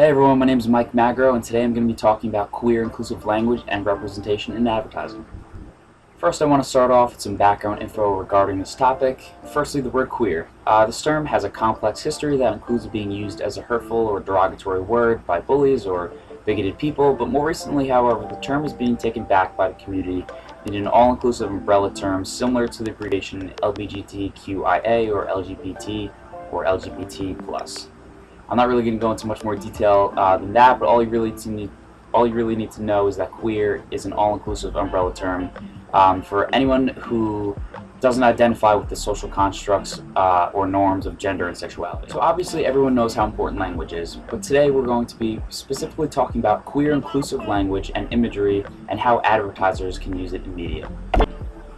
Hey everyone, my name is Mike Magro, and today I'm going to be talking about queer inclusive language and representation in advertising. First, I want to start off with some background info regarding this topic. Firstly, the word queer. This term has a complex history that includes being used as a hurtful or derogatory word by bullies or bigoted people, but more recently, however, the term is being taken back by the community in an all-inclusive umbrella term similar to the abbreviation LGBTQIA or LGBT or LGBT+. I'm not really going to go into much more detail than that, but all you really need to know is that queer is an all-inclusive umbrella term for anyone who doesn't identify with the social constructs or norms of gender and sexuality. So obviously everyone knows how important language is, but today we're going to be specifically talking about queer inclusive language and imagery and how advertisers can use it in media.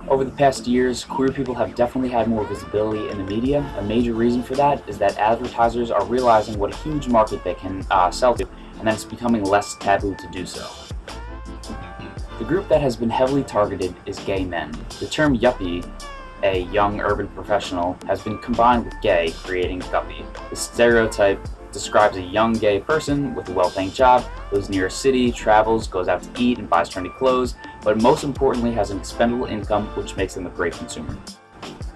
Over the past years, queer people have definitely had more visibility in the media. A major reason for that is that advertisers are realizing what a huge market they can sell to, and that it's becoming less taboo to do so. The group that has been heavily targeted is gay men. The term yuppie, a young urban professional, has been combined with gay, creating guppy. The stereotype describes a young gay person with a well-paying job, lives near a city, travels, goes out to eat, and buys trendy clothes, but most importantly has an expendable income, which makes them a great consumer.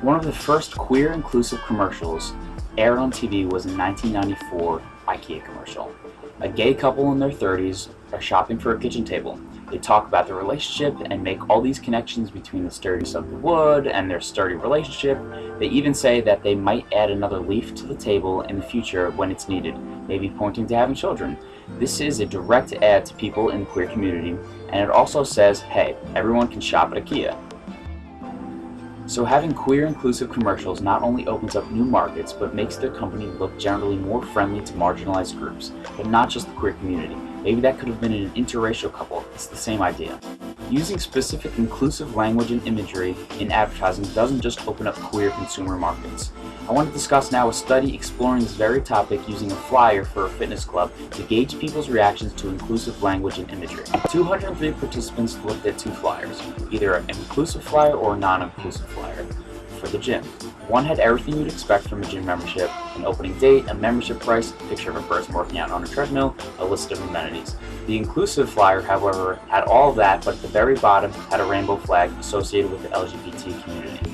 One of the first queer inclusive commercials aired on TV was a 1994 IKEA commercial. A gay couple in their 30s are shopping for a kitchen table. They talk about their relationship and make all these connections between the sturdiness of the wood and their sturdy relationship. They even say that they might add another leaf to the table in the future when it's needed, maybe pointing to having children. This is a direct ad to people in the queer community, and it also says, hey, everyone can shop at IKEA. So having queer inclusive commercials not only opens up new markets, but makes their company look generally more friendly to marginalized groups, but not just the queer community. Maybe that could have been an interracial couple. It's the same idea. Using specific inclusive language and imagery in advertising doesn't just open up queer consumer markets. I want to discuss now a study exploring this very topic using a flyer for a fitness club to gauge people's reactions to inclusive language and imagery. 203 participants looked at two flyers, either an inclusive flyer or a non-inclusive flyer, for the gym. One had everything you'd expect from a gym membership: an opening date, a membership price, a picture of a person working out on a treadmill, a list of amenities. The inclusive flyer, however, had all of that, but at the very bottom had a rainbow flag associated with the LGBT community.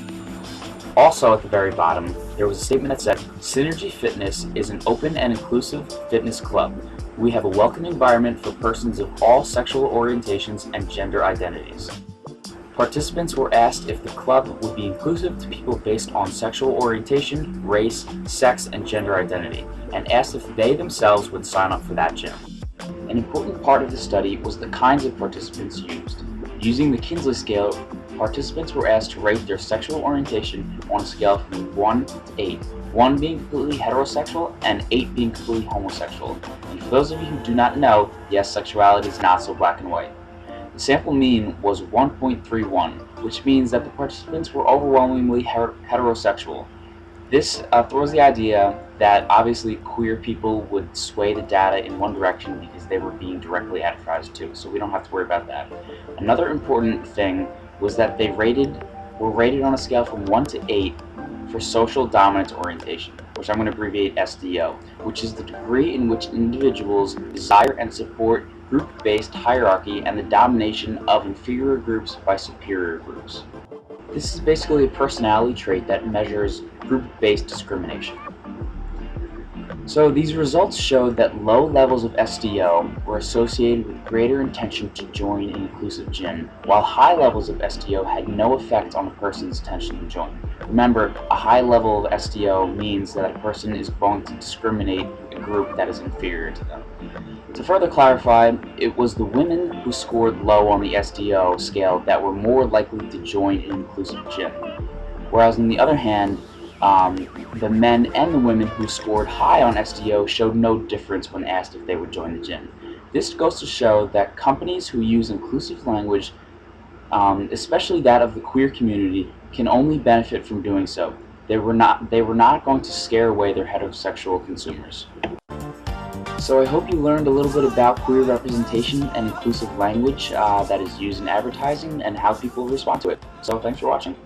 Also at the very bottom, there was a statement that said, "Synergy Fitness is an open and inclusive fitness club. We have a welcoming environment for persons of all sexual orientations and gender identities." Participants were asked if the club would be inclusive to people based on sexual orientation, race, sex, and gender identity, and asked if they themselves would sign up for that gym. An important part of the study was the kinds of participants used. Using the Kinsey scale, participants were asked to rate their sexual orientation on a scale from 1 to 8, 1 being completely heterosexual and 8 being completely homosexual. And for those of you who do not know, yes, sexuality is not so black and white. The sample mean was 1.31, which means that the participants were overwhelmingly heterosexual. This throws the idea that obviously queer people would sway the data in one direction because they were being directly advertised to, so we don't have to worry about that. Another important thing was that they were rated on a scale from 1 to 8 for social dominance orientation, which I'm going to abbreviate SDO, which is the degree in which individuals desire and support group-based hierarchy and the domination of inferior groups by superior groups. This is basically a personality trait that measures group-based discrimination. So these results showed that low levels of SDO were associated with greater intention to join an inclusive gym, while high levels of SDO had no effect on a person's intention to join. Remember, a high level of SDO means that a person is going to discriminate a group that is inferior to them. To further clarify, it was the women who scored low on the SDO scale that were more likely to join an inclusive gym, whereas on the other hand, the men and the women who scored high on SDO showed no difference when asked if they would join the gym. This goes to show that companies who use inclusive language, especially that of the queer community, can only benefit from doing so. They were not going to scare away their heterosexual consumers. So I hope you learned a little bit about queer representation and inclusive language that is used in advertising and how people respond to it. So thanks for watching.